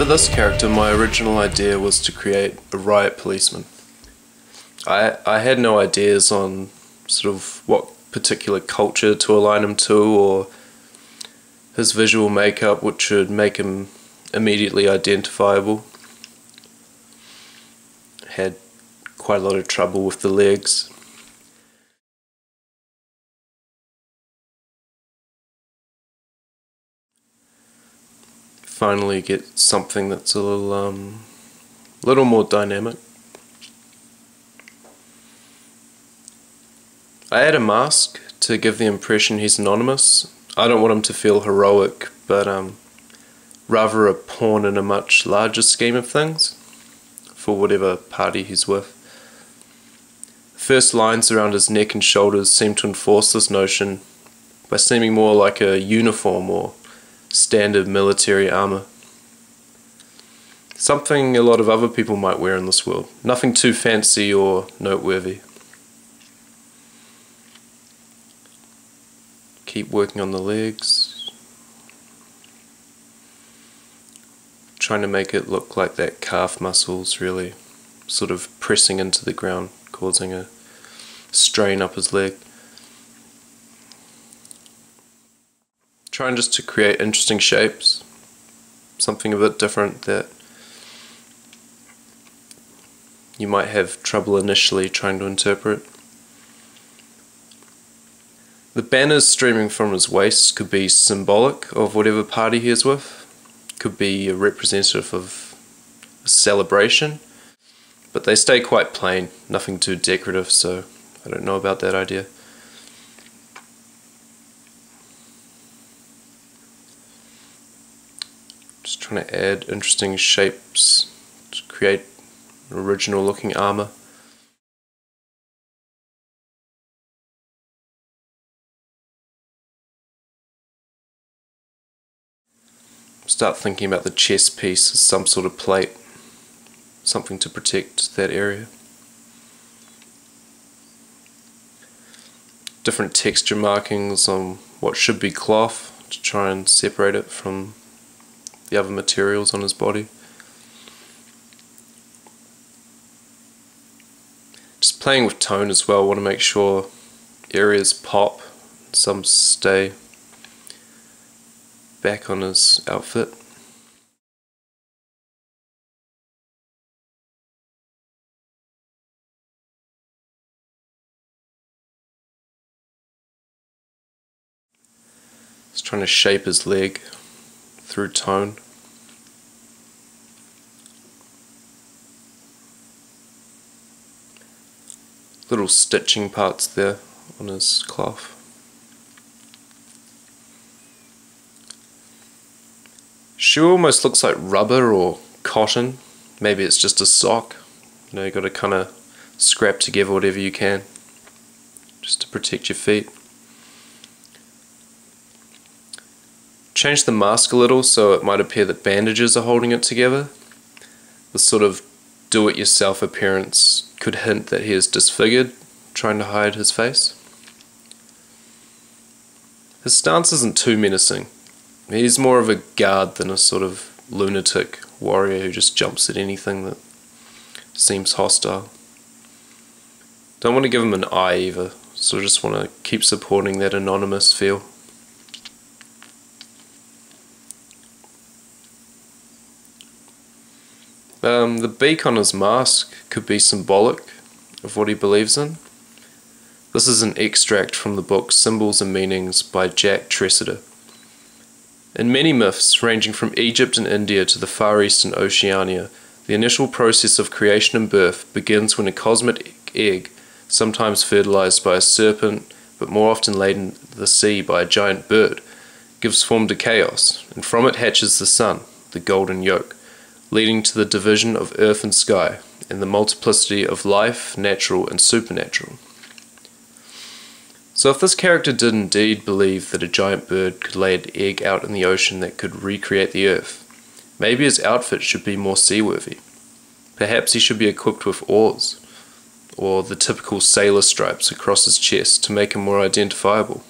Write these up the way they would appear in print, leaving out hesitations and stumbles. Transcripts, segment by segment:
this character, my original idea was to create a Riot Policeman. I had no ideas on sort of what particular culture to align him to, or his visual makeup, which should make him immediately identifiable. Had quite a lot of trouble with the legs. Finally get something that's a little more dynamic. I add a mask to give the impression he's anonymous. I don't want him to feel heroic, but rather a pawn in a much larger scheme of things for whatever party he's with. The first lines around his neck and shoulders seem to enforce this notion by seeming more like a uniform or standard military armor. Something a lot of other people might wear in this world. Nothing too fancy or noteworthy. Keep working on the legs. Trying to make it look like that calf muscle's really sort of pressing into the ground, causing a strain up his leg. Trying just to create interesting shapes, something a bit different that you might have trouble initially trying to interpret. The banners streaming from his waist could be symbolic of whatever party he is with, could be a representative of a celebration, but they stay quite plain, nothing too decorative, so I don't know about that idea. Just trying to add interesting shapes to create an original looking armor. Start thinking about the chest piece as some sort of plate, something to protect that area. Different texture markings on what should be cloth to try and separate it from the other materials on his body. Just playing with tone as well. I want to make sure areas pop, some stay back on his outfit. Just trying to shape his leg through tone. Little stitching parts there on his cloth. Shoe almost looks like rubber or cotton. Maybe it's just a sock. You know, you got to kind of scrap together whatever you can just to protect your feet. Change the mask a little so it might appear that bandages are holding it together. This sort of do-it-yourself appearance could hint that he is disfigured, trying to hide his face. His stance isn't too menacing. He's more of a guard than a sort of lunatic warrior who just jumps at anything that seems hostile. Don't want to give him an eye either, so just want to keep supporting that anonymous feel. The beak on his mask could be symbolic of what he believes in. This is an extract from the book Symbols and Meanings by Jack Tressiter. In many myths, ranging from Egypt and India to the Far East and Oceania, the initial process of creation and birth begins when a cosmic egg, sometimes fertilized by a serpent, but more often laid in the sea by a giant bird, gives form to chaos, and from it hatches the sun, the golden yolk, leading to the division of earth and sky, and the multiplicity of life, natural and supernatural. So if this character did indeed believe that a giant bird could lay an egg out in the ocean that could recreate the earth, maybe his outfit should be more seaworthy. Perhaps he should be equipped with oars, or the typical sailor stripes across his chest to make him more identifiable.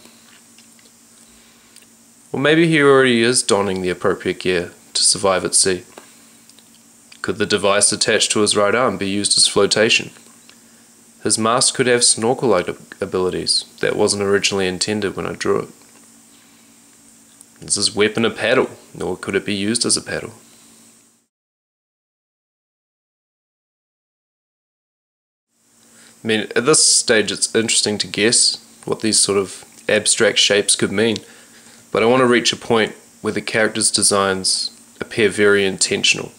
Or maybe he already is donning the appropriate gear to survive at sea. Could the device attached to his right arm be used as flotation? His mask could have snorkel-like abilities. That wasn't originally intended when I drew it. Is his weapon a paddle, or could it be used as a paddle? I mean, at this stage it's interesting to guess what these sort of abstract shapes could mean, but I want to reach a point where the character's designs appear very intentional.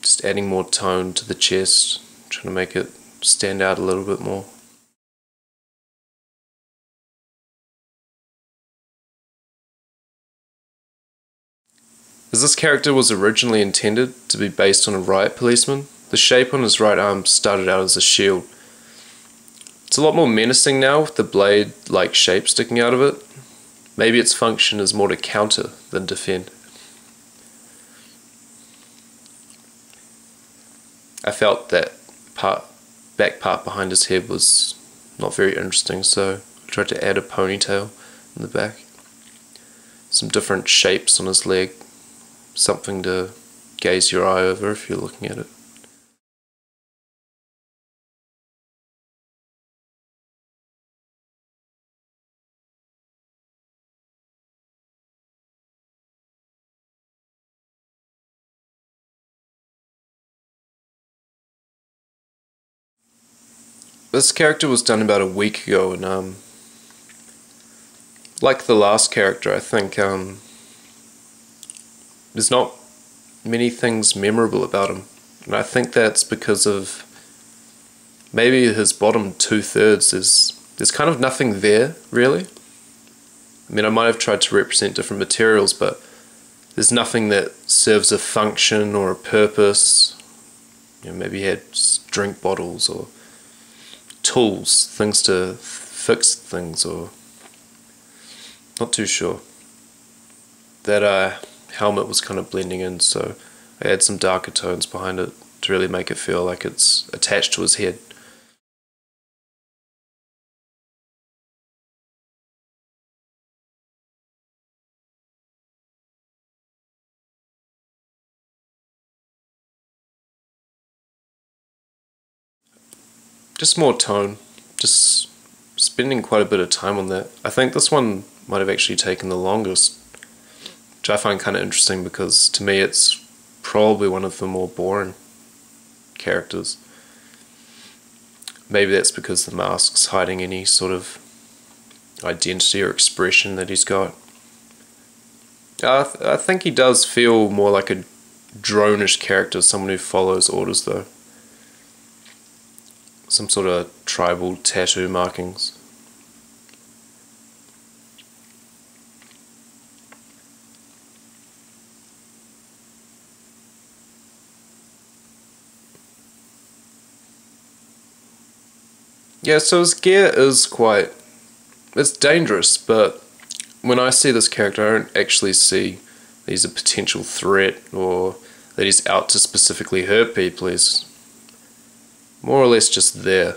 Just adding more tone to the chest, trying to make it stand out a little bit more. As this character was originally intended to be based on a Riot Policeman, the shape on his right arm started out as a shield. It's a lot more menacing now with the blade-like shape sticking out of it. Maybe its function is more to counter than defend. I felt that back part behind his head was not very interesting, so I tried to add a ponytail in the back. Some different shapes on his leg, something to gaze your eye over if you're looking at it. This character was done about a week ago, and like the last character, I think there's not many things memorable about him, and I think that's because of maybe his bottom 2/3 there's kind of nothing there really. I mean, I might have tried to represent different materials, but there's nothing that serves a function or a purpose. You know, maybe he had drink bottles or tools, things to fix things, or not too sure. That helmet was kind of blending in, so I add some darker tones behind it to really make it feel like it's attached to his head. Just more tone, just spending quite a bit of time on that. I think this one might have actually taken the longest, which I find kind of interesting because to me it's probably one of the more boring characters. Maybe that's because the mask's hiding any sort of identity or expression that he's got. I think he does feel more like a drone-ish character, someone who follows orders though. Some sort of tribal tattoo markings. Yeah, so his gear is it's dangerous, but when I see this character I don't actually see that he's a potential threat or that he's out to specifically hurt people. He's more or less just there.